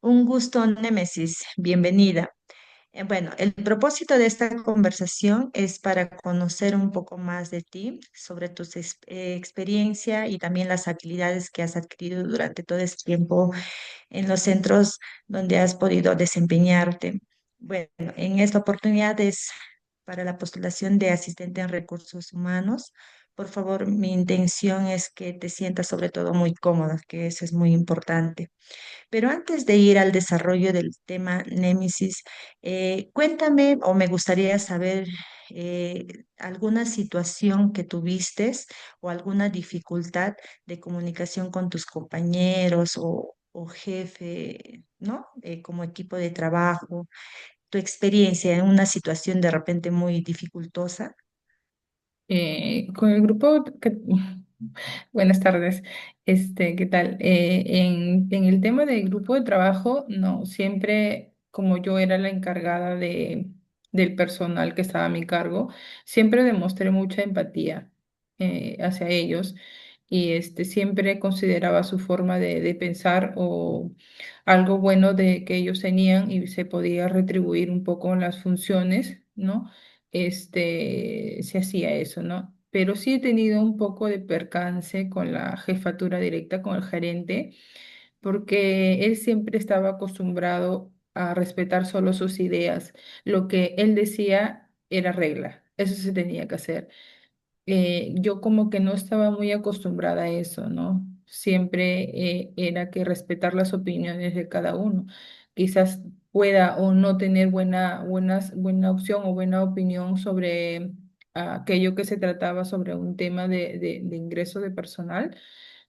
Un gusto, Némesis. Bienvenida. Bueno, el propósito de esta conversación es para conocer un poco más de ti, sobre tu experiencia y también las habilidades que has adquirido durante todo este tiempo en los centros donde has podido desempeñarte. Bueno, en esta oportunidad es para la postulación de asistente en recursos humanos. Por favor, mi intención es que te sientas sobre todo muy cómoda, que eso es muy importante. Pero antes de ir al desarrollo del tema Némesis, cuéntame o me gustaría saber alguna situación que tuviste o alguna dificultad de comunicación con tus compañeros o jefe, ¿no? Como equipo de trabajo, tu experiencia en una situación de repente muy dificultosa. Con el grupo Buenas tardes. ¿Qué tal? En el tema del grupo de trabajo, no, siempre como yo era la encargada del personal que estaba a mi cargo, siempre demostré mucha empatía hacia ellos y siempre consideraba su forma de pensar o algo bueno de que ellos tenían y se podía retribuir un poco las funciones, ¿no? Se hacía eso, ¿no? Pero sí he tenido un poco de percance con la jefatura directa, con el gerente, porque él siempre estaba acostumbrado a respetar solo sus ideas. Lo que él decía era regla, eso se tenía que hacer. Yo como que no estaba muy acostumbrada a eso, ¿no? Siempre era que respetar las opiniones de cada uno. Quizás pueda o no tener buena opción o buena opinión sobre aquello que se trataba sobre un tema de ingreso de personal,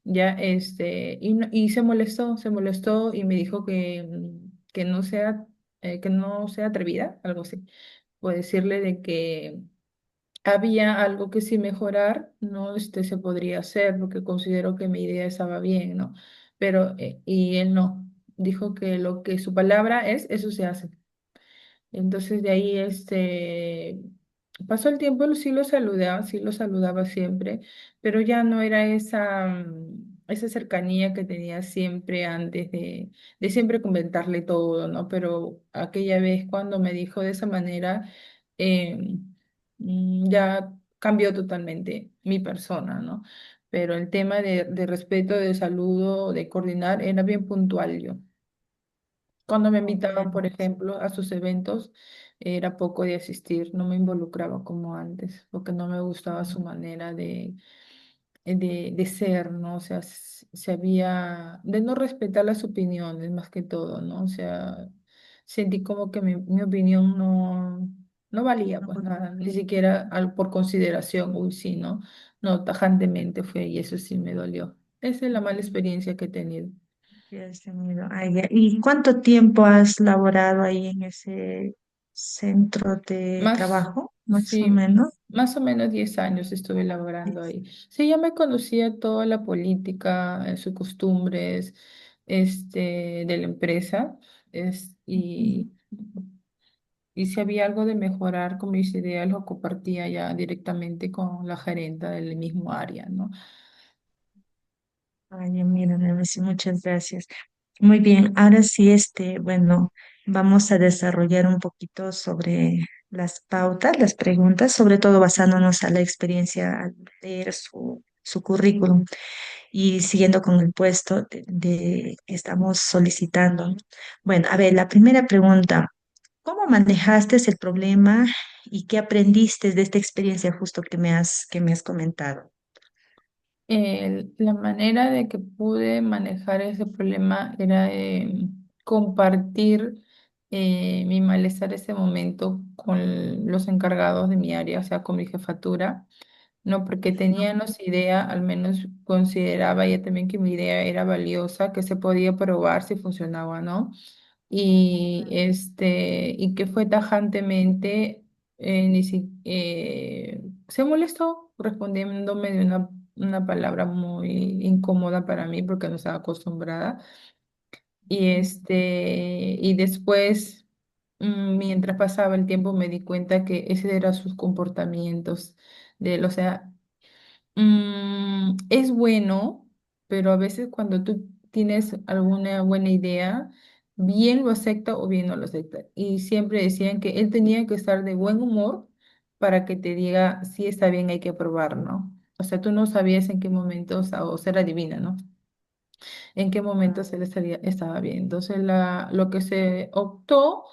ya, y se molestó y me dijo que no sea atrevida, algo así. Puedo decirle de que había algo que sí mejorar, ¿no? Se podría hacer porque considero que mi idea estaba bien, ¿no? Pero, y él no, dijo que lo que su palabra es, eso se hace. Entonces de ahí pasó el tiempo, sí lo saludaba siempre, pero ya no era esa cercanía que tenía siempre antes de siempre comentarle todo, ¿no? Pero aquella vez cuando me dijo de esa manera, eh, ya cambió totalmente mi persona, ¿no? Pero el tema de respeto, de saludo, de coordinar, era bien puntual yo. Cuando me invitaban, por Comprendo. ejemplo, a sus eventos, era poco de asistir, no me involucraba como antes, porque no me gustaba su manera de ser, ¿no? O sea, de no respetar las opiniones más que todo, ¿no? O sea, sentí como que mi opinión no valía, No, pues nada, ni siquiera por consideración, uy, sí, ¿no? No, tajantemente fue y eso sí me dolió. Esa es la mala experiencia que he tenido. ya has tenido. Ya. ¿Y cuánto tiempo has laborado ahí en ese centro de Más, trabajo, más o sí, menos? más o menos 10 años estuve laborando ahí. Sí, ya me conocía toda la política, sus costumbres, de la empresa, Ujú. y si había algo de mejorar con mis ideas, lo compartía ya directamente con la gerenta del mismo área, ¿no? Ay, mira, Nemesis, muchas gracias. Muy bien, ahora sí, bueno, vamos a desarrollar un poquito sobre las pautas, las preguntas, sobre todo basándonos a la experiencia al leer su currículum y siguiendo con el puesto que estamos solicitando, ¿no? Bueno, a ver, la primera pregunta, ¿cómo manejaste el problema y qué aprendiste de esta experiencia justo que me has comentado? La manera de que pude manejar ese problema era compartir mi malestar ese momento con los encargados de mi área, o sea, con mi jefatura, no porque teníamos idea, al menos consideraba ella también que mi idea era valiosa, que se podía probar si funcionaba o no, y que fue tajantemente, se molestó respondiéndome de una palabra muy incómoda para mí porque no estaba acostumbrada. Y después, mientras pasaba el tiempo, me di cuenta que ese eran sus comportamientos de él. O sea, es bueno, pero a veces cuando tú tienes alguna buena idea, bien lo acepta o bien no lo acepta. Y siempre decían que él tenía que estar de buen humor para que te diga si está bien, hay que probar, ¿no? O sea, tú no sabías en qué momento, o ser adivina, ¿no? En qué momento se le estaba bien. Entonces, lo que se optó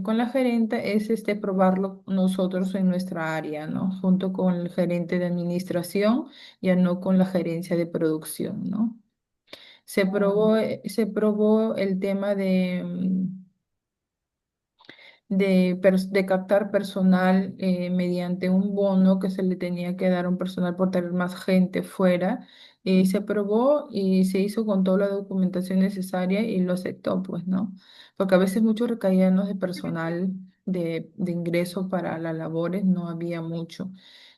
con la gerente es probarlo nosotros en nuestra área, ¿no? Junto con el gerente de administración, ya no con la gerencia de producción, ¿no? Se probó el tema de captar personal mediante un bono que se le tenía que dar a un personal por tener más gente fuera. Y se probó y se hizo con toda la documentación necesaria y lo aceptó, pues, ¿no? Porque a veces mucho recaía en los de personal de ingreso para las labores, no había mucho.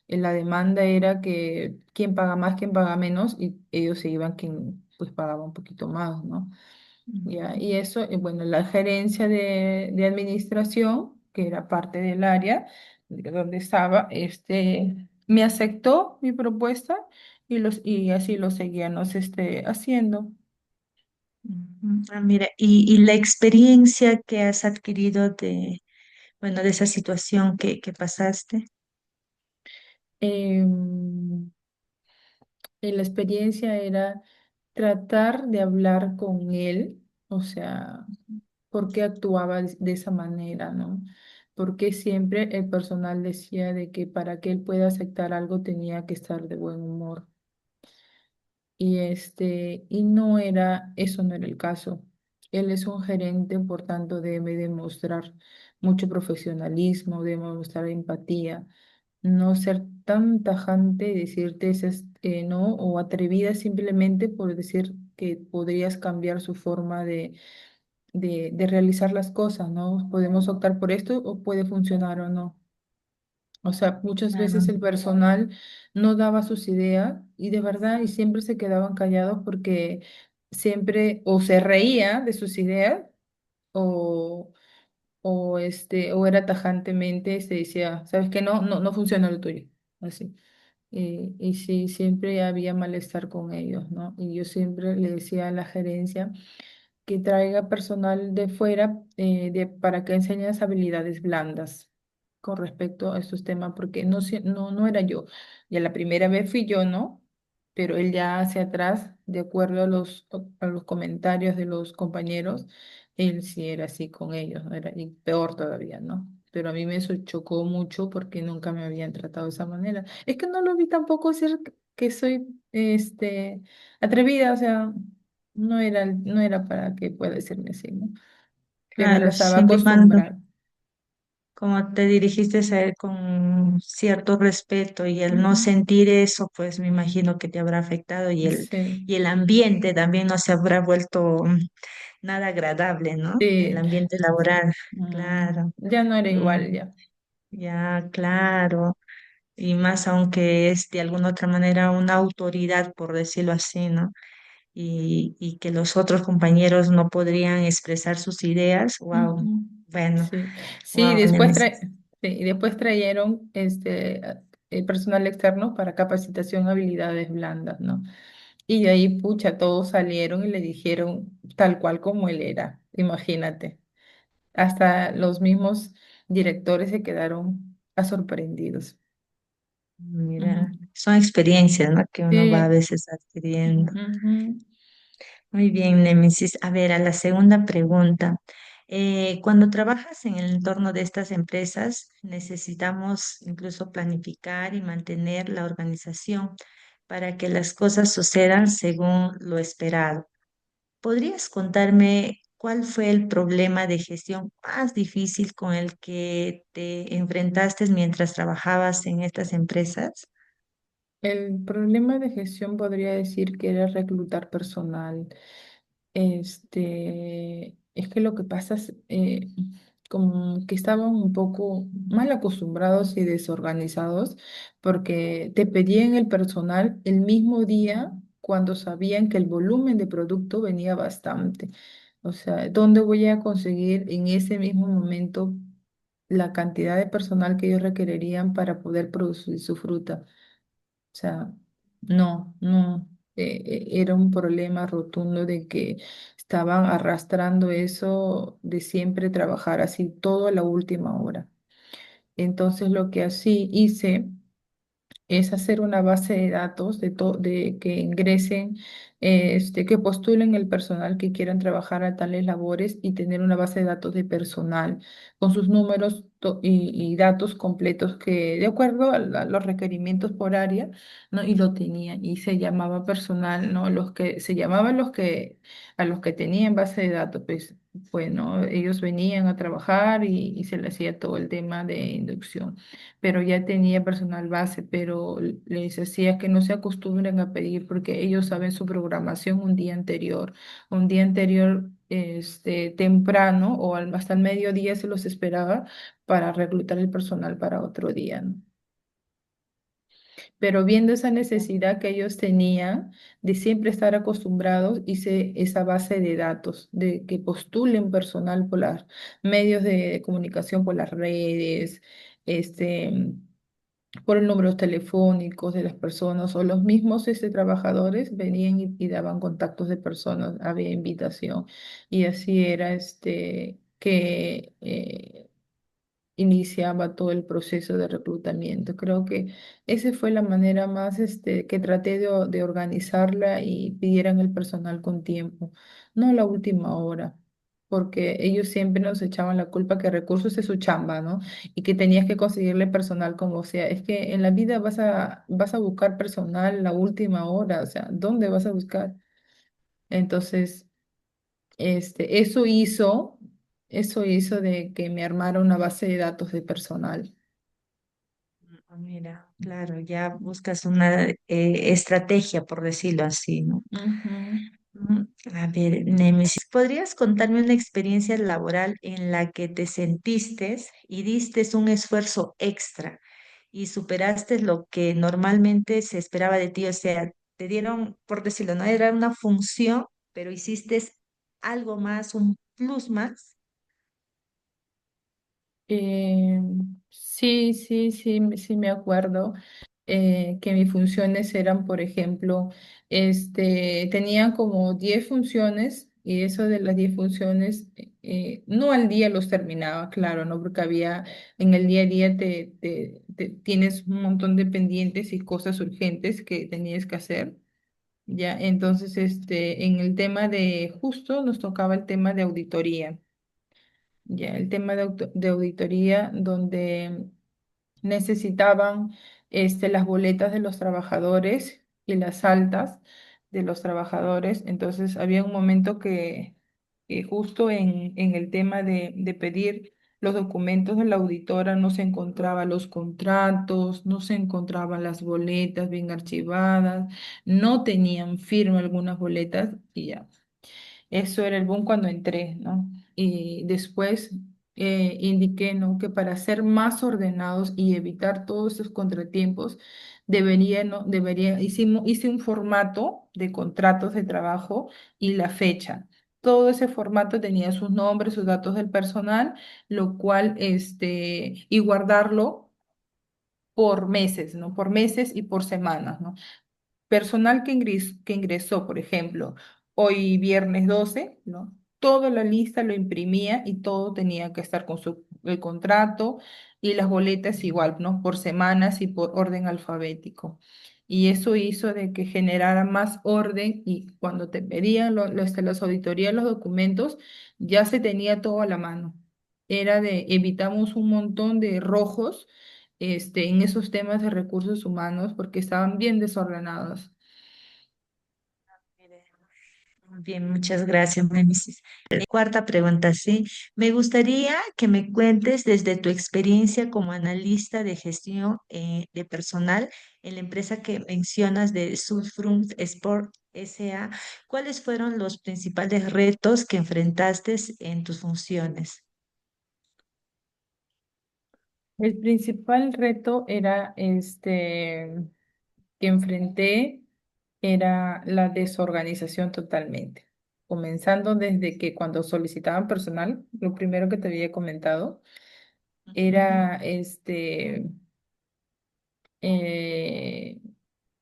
La demanda era que quién paga más, quién paga menos, y ellos se iban quien pues pagaba un poquito más, ¿no? Ya, Ujú. y eso, bueno, la gerencia de administración, que era parte del área donde estaba, me aceptó mi propuesta y así lo seguíamos haciendo. Ujú. Ah, mira, y la experiencia que has adquirido de, bueno, de esa situación que pasaste. Em, y la experiencia era tratar de hablar con él, o sea, por qué actuaba de esa manera, ¿no? Porque siempre el personal decía de que para que él pueda aceptar algo tenía que estar de buen humor. Y eso no era el caso. Él es un gerente, por tanto, debe demostrar mucho profesionalismo, debe mostrar empatía, no ser tan tajante y decirte no o atrevida simplemente por decir que podrías cambiar su forma de realizar las cosas, ¿no? Podemos optar por esto o puede funcionar o no. O sea, muchas Claro, veces el personal no daba sus ideas y de verdad y siempre se quedaban callados porque siempre o se reía de sus ideas o, o era tajantemente, se decía, ¿sabes qué? No, no, no funciona lo tuyo. Así. Y sí, siempre había malestar con ellos, ¿no? Y yo siempre le decía a la gerencia que traiga personal de fuera para que enseñe las habilidades blandas con respecto a estos temas, porque no era yo. Ya la primera vez fui yo, ¿no? Pero él ya hacia atrás, de acuerdo a los comentarios de los compañeros, él sí era así con ellos, ¿no? Era, y peor todavía, ¿no? Pero a mí me eso chocó mucho porque nunca me habían tratado de esa manera. Es que no lo vi tampoco ser que soy atrevida, o sea, no era para que pueda decirme así, ¿no? Pero ya claro, estaba siempre y cuando acostumbrada. como te dirigiste a él con cierto respeto y el no Ujú. sentir eso, pues me imagino que te habrá afectado Sí, y el ambiente también no se habrá vuelto nada agradable, ¿no? El sí. ambiente laboral, Mm, claro. ya no era Mm, igual ya. ya, claro. Y más aunque es de alguna otra manera una autoridad, por decirlo así, ¿no? Y que los otros compañeros no podrían expresar sus ideas, wow, Ujú. bueno, Sí, sí, wow, Nemesis. y después trajeron el personal externo para capacitación habilidades blandas, ¿no? Y de ahí, pucha, todos salieron y le dijeron tal cual como él era, imagínate. Hasta los mismos directores se quedaron sorprendidos. Mira, Ujú. son experiencias, ¿no? Que uno va a Sí, veces adquiriendo. ujú. Muy bien, Némesis. A ver, a la segunda pregunta. Cuando trabajas en el entorno de estas empresas, necesitamos incluso planificar y mantener la organización para que las cosas sucedan según lo esperado. ¿Podrías contarme cuál fue el problema de gestión más difícil con el que te enfrentaste mientras trabajabas en estas empresas? El problema de gestión podría decir que era reclutar personal. Es que lo que pasa es como que estaban un poco mal acostumbrados y desorganizados porque te pedían el personal el mismo día cuando sabían que el volumen de producto venía bastante. O sea, ¿dónde voy a conseguir en ese mismo momento la cantidad de personal que ellos requerirían para poder producir su fruta? O sea, no, no. era un problema rotundo de que estaban arrastrando eso de siempre trabajar así todo a la última hora. Entonces lo que así hice es hacer una base de datos de que ingresen, que postulen el personal que quieran trabajar a tales labores y tener una base de datos de personal con sus números y datos completos que de acuerdo a los requerimientos por área, ¿no? Y lo tenían y se llamaba personal, ¿no? Los que se llamaban los que a los que tenían base de datos, pues bueno, ellos venían a trabajar y se les hacía todo el tema de inducción, pero ya tenía personal base, pero les decía que no se acostumbren a pedir porque ellos saben su programación un día anterior, temprano o hasta el mediodía se los esperaba para reclutar el personal para otro día, ¿no? Pero viendo esa necesidad que ellos tenían de siempre estar acostumbrados, hice esa base de datos, de que postulen personal por los medios de comunicación, por las redes, este, por los números telefónicos de las personas o los mismos trabajadores venían y daban contactos de personas, había invitación y así era que iniciaba todo el proceso de reclutamiento. Creo que esa fue la manera más que traté de organizarla y pidieran el personal con tiempo, no a la última hora. Porque ellos siempre nos echaban la culpa que recursos es su chamba, ¿no? Y que tenías que conseguirle personal como sea. Es que en la vida vas a buscar personal la última hora, o sea, ¿dónde vas a buscar? Entonces, este, eso hizo, eso hizo de que me armara una base de datos de personal. Mira, claro, ya buscas una estrategia, por decirlo así, ¿no? Ujú. Mm, A ver, Némesis, ¿podrías contarme una experiencia laboral en la que te sentiste y diste un esfuerzo extra y superaste lo que normalmente se esperaba de ti? O sea, te dieron, por decirlo, no era una función, pero hiciste algo más, un plus más. Eh, sí, sí, sí, sí me acuerdo que mis funciones eran, por ejemplo, tenía como 10 funciones y eso de las 10 funciones, no al día los terminaba, claro, ¿no? Porque había, en el día a día tienes un montón de pendientes y cosas urgentes que tenías que hacer. Ya, entonces, en el tema de justo nos tocaba el tema de auditoría. Ya, el tema de auditoría donde necesitaban las boletas de los trabajadores y las altas de los trabajadores. Entonces había un momento que justo en el tema de pedir los documentos de la auditora no se encontraban los contratos, no se encontraban las boletas bien archivadas, no tenían firma algunas boletas y ya. Eso era el boom cuando entré, ¿no? Y después indiqué, ¿no? Que para ser más ordenados y evitar todos esos contratiempos, debería, ¿no? Hice un formato de contratos de trabajo y la fecha. Todo ese formato tenía sus nombres, sus datos del personal, lo cual, y guardarlo por meses, ¿no? Por meses y por semanas, ¿no? Personal que ingresó, por ejemplo, hoy viernes 12, ¿no? Toda la lista lo imprimía y todo tenía que estar con el contrato y las boletas igual, ¿no? Por semanas y por orden alfabético. Y eso hizo de que generara más orden y cuando te pedían las auditorías, los documentos, ya se tenía todo a la mano. Era de, evitamos un montón de rojos en esos temas de recursos humanos porque estaban bien desordenados. Muy bien, muchas gracias, Némesis. Cuarta pregunta, sí. Me gustaría que me cuentes desde tu experiencia como analista de gestión de personal en la empresa que mencionas de Sulfrun Sport SA, ¿cuáles fueron los principales retos que enfrentaste en tus funciones? El principal reto era que enfrenté era la desorganización totalmente. Comenzando desde que cuando solicitaban personal, lo primero que te había comentado Ujú. era eh,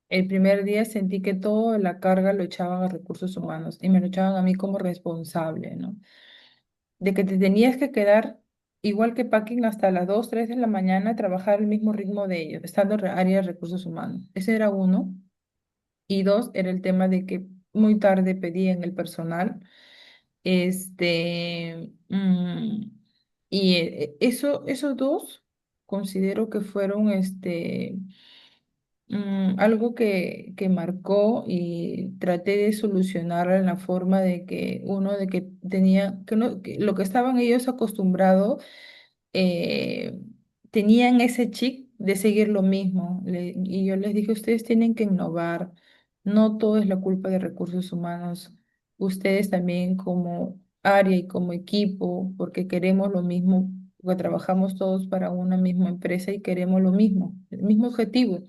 El primer día sentí que toda la carga lo echaban a recursos humanos y me lo echaban a mí como responsable, ¿no? De que te tenías que quedar igual que packing hasta las 2 3 de la mañana a trabajar el mismo ritmo de ellos, estando en área de recursos humanos. Ese era uno. Y dos, era el tema de que muy tarde pedían el personal. Este, y esos dos considero que fueron algo que marcó y traté de solucionar en la forma de que uno de que tenía, que, no, que lo que estaban ellos acostumbrados eh, tenían ese chic de seguir lo mismo. Y yo les dije, ustedes tienen que innovar, no todo es la culpa de recursos humanos, ustedes también como área y como equipo, porque queremos lo mismo, porque trabajamos todos para una misma empresa y queremos lo mismo, el mismo objetivo,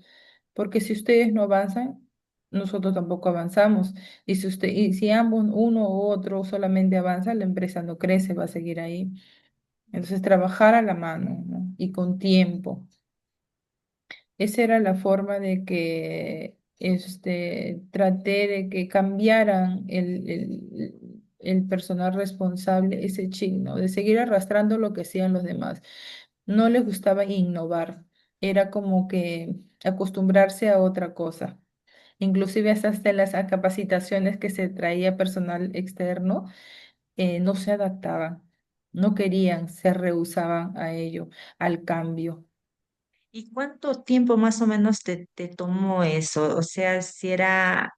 porque si ustedes no avanzan, nosotros tampoco avanzamos. Y si ambos, uno u otro solamente avanza, la empresa no crece, va a seguir ahí. Entonces, trabajar a la mano, ¿no? Y con tiempo. Esa era la forma de que traté de que cambiaran el personal responsable, ese chino, de seguir arrastrando lo que hacían los demás. No les gustaba innovar, era como que acostumbrarse a otra cosa. Inclusive hasta las capacitaciones que se traía personal externo no se adaptaban, no querían, se rehusaban a ello, al cambio. ¿Y cuánto tiempo más o menos te tomó eso? O sea, si era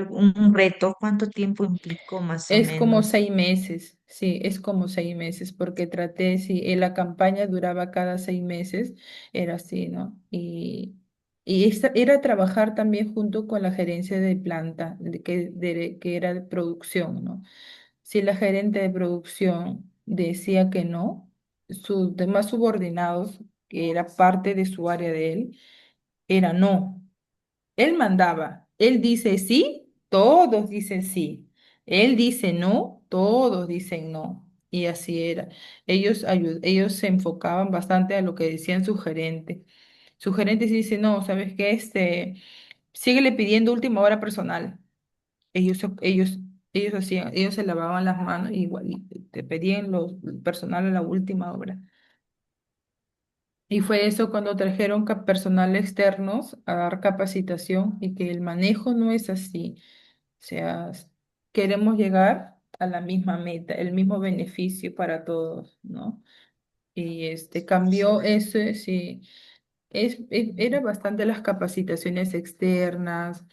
un reto, ¿cuánto tiempo implicó más o Es como menos? 6 meses, sí, es como 6 meses, porque traté, sí, la campaña duraba cada 6 meses, era así, ¿no? Y era trabajar también junto con la gerencia de planta, que era de producción, ¿no? Si la gerente de producción decía que no, sus demás subordinados, que era parte de su área de él, era no. Él mandaba. Él dice sí, todos dicen sí. Él dice no, todos dicen no. Y así era. Ellos se enfocaban bastante a lo que decían su gerente. Su gerente sí dice, no, ¿sabes qué? Síguele pidiendo última hora personal. Ellos hacían, ellos se lavaban las manos igual, y te pedían los personal a la última hora. Y fue eso cuando trajeron personal externos a dar capacitación y que el manejo no es así. O sea, queremos llegar a la misma meta, el mismo beneficio para todos, ¿no? Y cambió eso, sí. Era bastante las capacitaciones externas,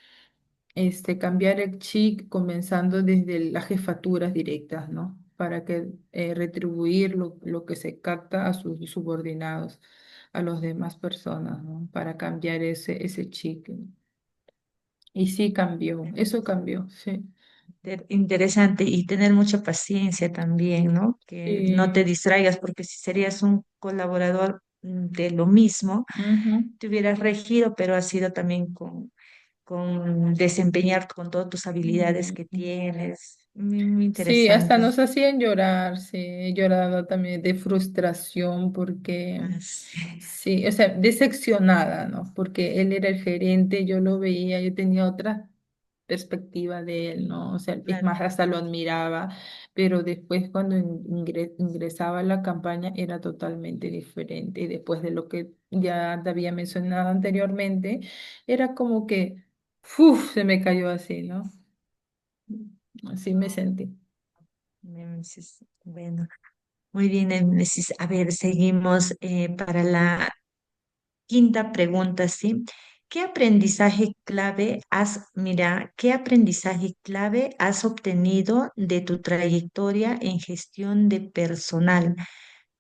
cambiar el chic comenzando desde las jefaturas directas, ¿no? Para que retribuir lo que se capta a sus subordinados, a las demás personas, ¿no? Para cambiar ese chic. Y sí cambió, eso cambió, sí. Interesante y tener mucha paciencia también, ¿no? Que no te Sí. distraigas, porque si serías un colaborador de lo mismo, Ujú. te hubieras regido, pero has sido también con desempeñar con todas tus habilidades que Mm. tienes. Muy, muy Sí, hasta interesante. nos hacían llorar, sí, he llorado también de frustración porque, Así. sí, o sea, decepcionada, ¿no? Porque él era el gerente, yo lo veía, yo tenía otra perspectiva de él, ¿no? O sea, es Claro. más, hasta lo admiraba, pero después cuando ingresaba a la campaña era totalmente diferente. Y después de lo que ya te había mencionado anteriormente, era como que, ¡uf! Se me cayó así, ¿no? Así me sentí. Némesis. Bueno, muy bien, Némesis. A ver, seguimos para la quinta pregunta, ¿sí? ¿Qué aprendizaje clave has obtenido de tu trayectoria en gestión de personal,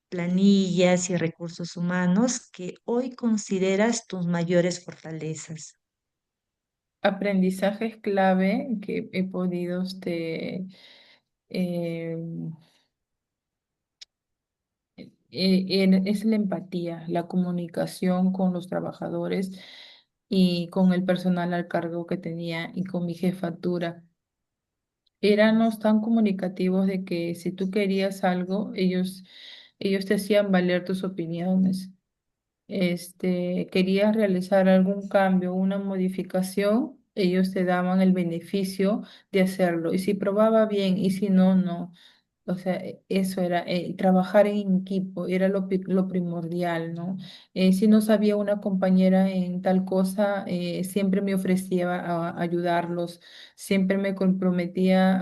planillas y recursos humanos que hoy consideras tus mayores fortalezas? Aprendizajes clave que he podido eh, es la empatía, la comunicación con los trabajadores y con el personal al cargo que tenía y con mi jefatura. Éramos tan comunicativos de que si tú querías algo, ellos te hacían valer tus opiniones. querías realizar algún cambio, una modificación, ellos te daban el beneficio de hacerlo. Y si probaba bien y si no, no. O sea, eso era, trabajar en equipo, era lo primordial, ¿no? Si no sabía una compañera en tal cosa, siempre me ofrecía a ayudarlos, siempre me comprometía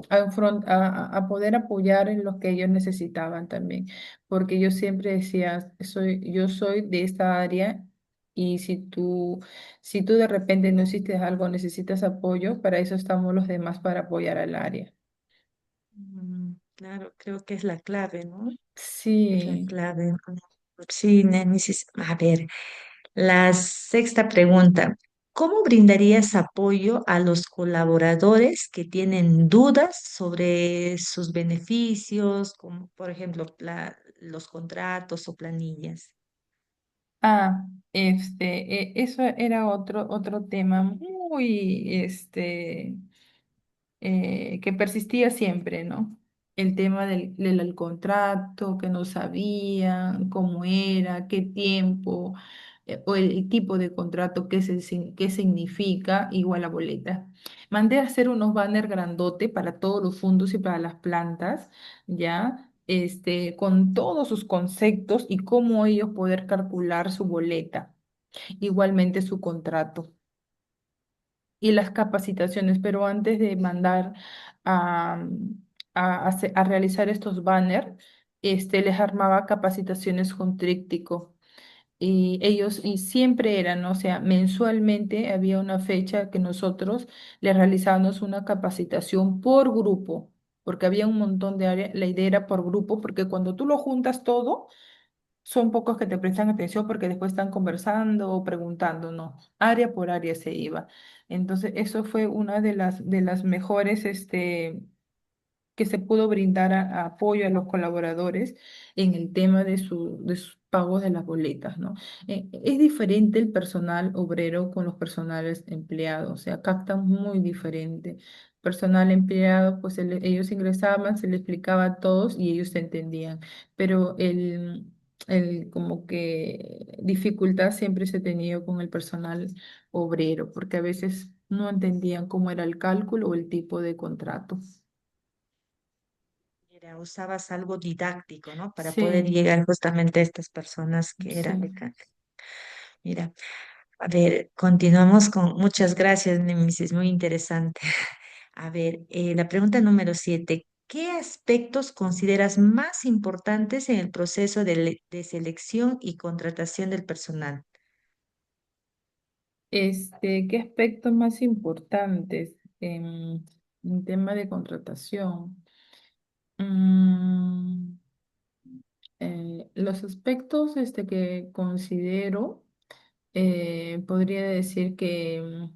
a poder apoyar en lo que ellos necesitaban también, porque yo siempre decía, yo soy de esta área y si tú de repente no hiciste algo, necesitas apoyo, para eso estamos los demás para apoyar al área. Claro, creo que es la clave, ¿no? Es la Sí. clave. Sí, Némesis. A ver, la sexta pregunta. ¿Cómo brindarías apoyo a los colaboradores que tienen dudas sobre sus beneficios, como por ejemplo los contratos o planillas? Ah, eso era otro tema muy, que persistía siempre, ¿no? El tema del contrato, que no sabían cómo era, qué tiempo, o el tipo de contrato, qué significa, igual la boleta. Mandé a hacer unos banners grandote para todos los fondos y para las plantas, ¿ya? Con todos sus conceptos y cómo ellos poder calcular su boleta, igualmente su contrato y las capacitaciones, pero antes de mandar a, a realizar estos banners, les armaba capacitaciones con tríptico. Y ellos, y siempre eran, ¿no? O sea, mensualmente había una fecha que nosotros les realizábamos una capacitación por grupo, porque había un montón de áreas, la idea era por grupo, porque cuando tú lo juntas todo, son pocos que te prestan atención porque después están conversando o preguntando, no, área por área se iba. Entonces, eso fue una de las mejores, que se pudo brindar a apoyo a los colaboradores en el tema de sus pagos de las boletas, ¿no? Es diferente el personal obrero con los personales empleados, o sea, captan muy diferente. Personal empleado, pues ellos ingresaban, se les explicaba a todos y ellos se entendían, pero el como que dificultad siempre se ha tenido con el personal obrero, porque a veces no entendían cómo era el cálculo o el tipo de contrato. Mira, usabas algo didáctico, ¿no? Para poder Sí, llegar justamente a estas personas que eran de sí. acá. Mira, a ver, continuamos con muchas gracias, Nemesis, muy interesante. A ver, la pregunta número 7. ¿Qué aspectos consideras más importantes en el proceso de selección y contratación del personal? ¿Qué aspectos más importantes en tema de contratación? Mm, los aspectos que considero, podría decir que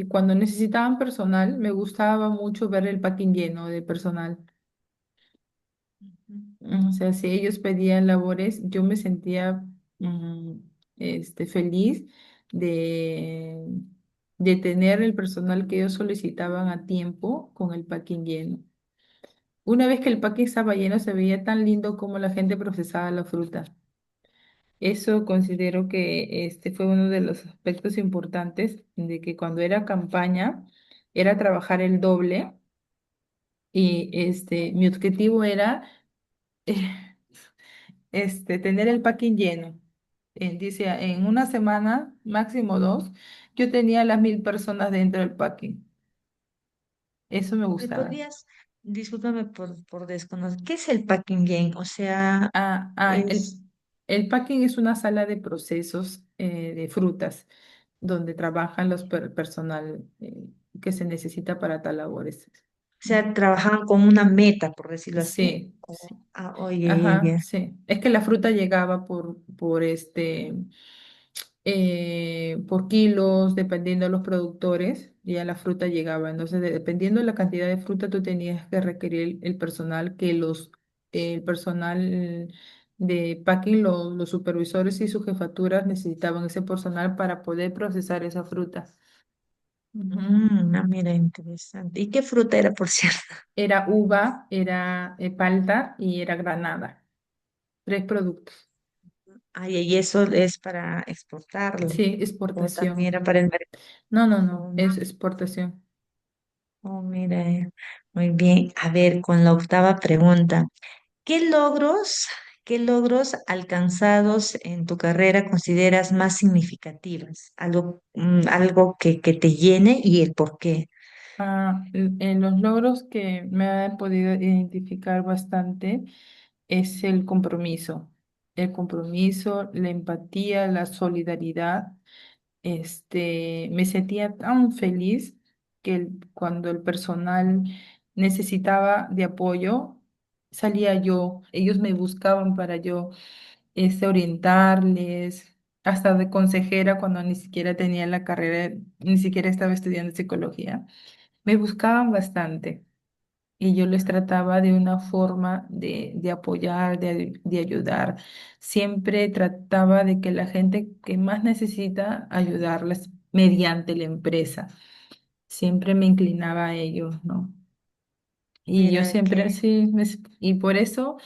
cuando necesitaban personal, me gustaba mucho ver el packing lleno de personal. Ujú. O sea, si ellos pedían labores, yo me sentía feliz de, de tener el personal que ellos solicitaban a tiempo con el packing lleno. Una vez que el packing estaba lleno, se veía tan lindo como la gente procesaba la fruta. Eso considero que este fue uno de los aspectos importantes de que cuando era campaña, era trabajar el doble y mi objetivo era tener el packing lleno. Dice, en una semana, máximo dos, yo tenía las 1.000 personas dentro del packing. Eso me ¿Me gustaba. podrías, discúlpame por desconocer, ¿qué es el packing game? O sea, Ah, ah, es, el packing es una sala de procesos de frutas donde trabajan los personal que se necesita para tal labores. o sea, trabajaban con una meta, por decirlo así. Sí, sí. Oye, Ajá, sí. Es que la fruta llegaba por kilos, dependiendo de los productores, ya la fruta llegaba. Entonces, dependiendo de la cantidad de fruta, tú tenías que requerir el personal el personal de packing, los supervisores y sus jefaturas necesitaban ese personal para poder procesar esa fruta. Mira, interesante. ¿Y qué fruta era, por cierto? Era uva, era palta y era granada. Tres productos. Ay, y eso es para exportarlo, Sí, o también exportación. era para el mercado. No, no, no, es exportación. Oh, mira, muy bien. A ver, con la octava pregunta. ¿Qué logros, qué logros alcanzados en tu carrera consideras más significativos? Algo que te llene y el por qué. En los logros que me han podido identificar bastante es el compromiso. El compromiso, la empatía, la solidaridad. Me sentía tan feliz que cuando el personal necesitaba de apoyo, salía yo, ellos me buscaban para yo orientarles, hasta de consejera cuando ni siquiera tenía la carrera, ni siquiera estaba estudiando psicología. Me buscaban bastante y yo les trataba de una forma de apoyar, de ayudar. Siempre trataba de que la gente que más necesita ayudarles mediante la empresa. Siempre me inclinaba a ellos, ¿no? Y yo Mira, siempre, que sí, y por eso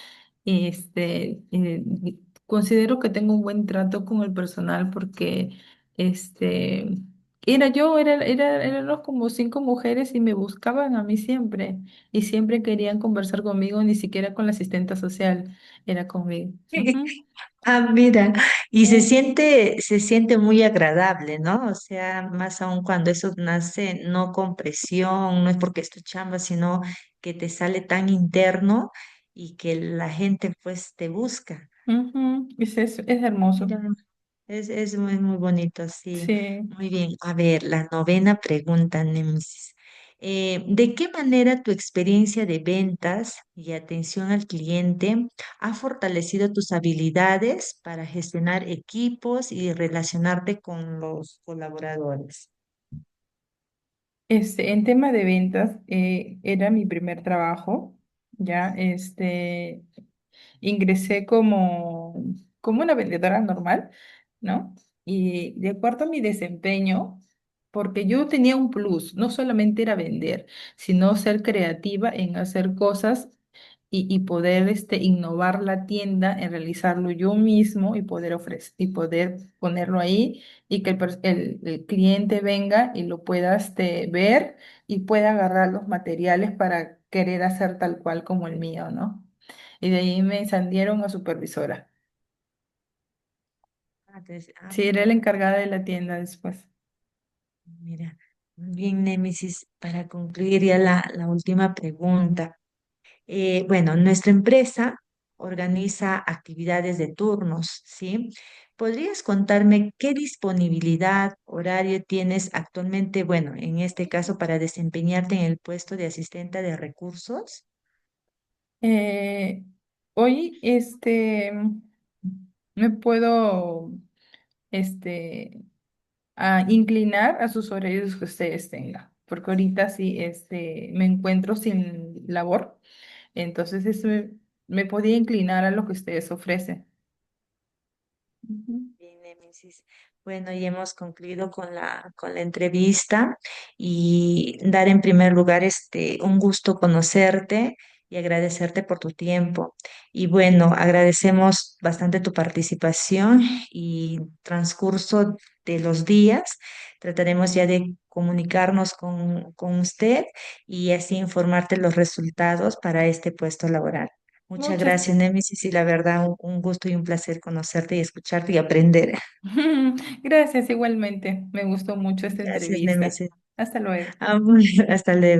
este, eh, considero que tengo un buen trato con el personal porque este, éramos como cinco mujeres y me buscaban a mí siempre y siempre querían conversar conmigo, ni siquiera con la asistente social, era conmigo. Ujú. mira, y Sí. se siente muy agradable, ¿no? O sea, más aún cuando eso nace no con presión, no es porque es tu chamba, sino que te sale tan interno y que la gente pues te busca. Ujú. Es hermoso. Mira, es muy, muy bonito, sí. Sí. Muy bien. A ver, la novena pregunta, Némesis. ¿De qué manera tu experiencia de ventas y atención al cliente ha fortalecido tus habilidades para gestionar equipos y relacionarte con los colaboradores? En tema de ventas, era mi primer trabajo, ya, ingresé como una vendedora normal, ¿no? Y de acuerdo a mi desempeño, porque yo tenía un plus, no solamente era vender, sino ser creativa en hacer cosas y poder innovar la tienda, en realizarlo yo mismo y poder ofrecer y poder ponerlo ahí y que el cliente venga y lo pueda ver y pueda agarrar los materiales para querer hacer tal cual como el mío, ¿no? Y de ahí me ascendieron a supervisora. Sí, era la Mira, encargada de la tienda después. mira. Bien, Némesis, para concluir ya la última pregunta. Bueno, nuestra empresa organiza actividades de turnos, ¿sí? ¿Podrías contarme qué disponibilidad, horario tienes actualmente, bueno, en este caso para desempeñarte en el puesto de asistente de recursos? Eh, Hoy, me puedo, este, inclinar a sus horarios que ustedes tengan, porque ahorita sí, me encuentro sin labor, entonces me podía inclinar a lo que ustedes ofrecen. Ujú. Bien, Némesis. Bueno, y hemos concluido con la entrevista y dar en primer lugar un gusto conocerte y agradecerte por tu tiempo. Y bueno, agradecemos bastante tu participación y transcurso de los días. Trataremos ya de comunicarnos con usted y así informarte los resultados para este puesto laboral. Muchas Muchas gracias, Némesis, y la verdad, un gusto y un placer conocerte y escucharte y aprender. gracias igualmente. Me gustó mucho esta Gracias, entrevista. Némesis. Hasta luego. Hasta luego.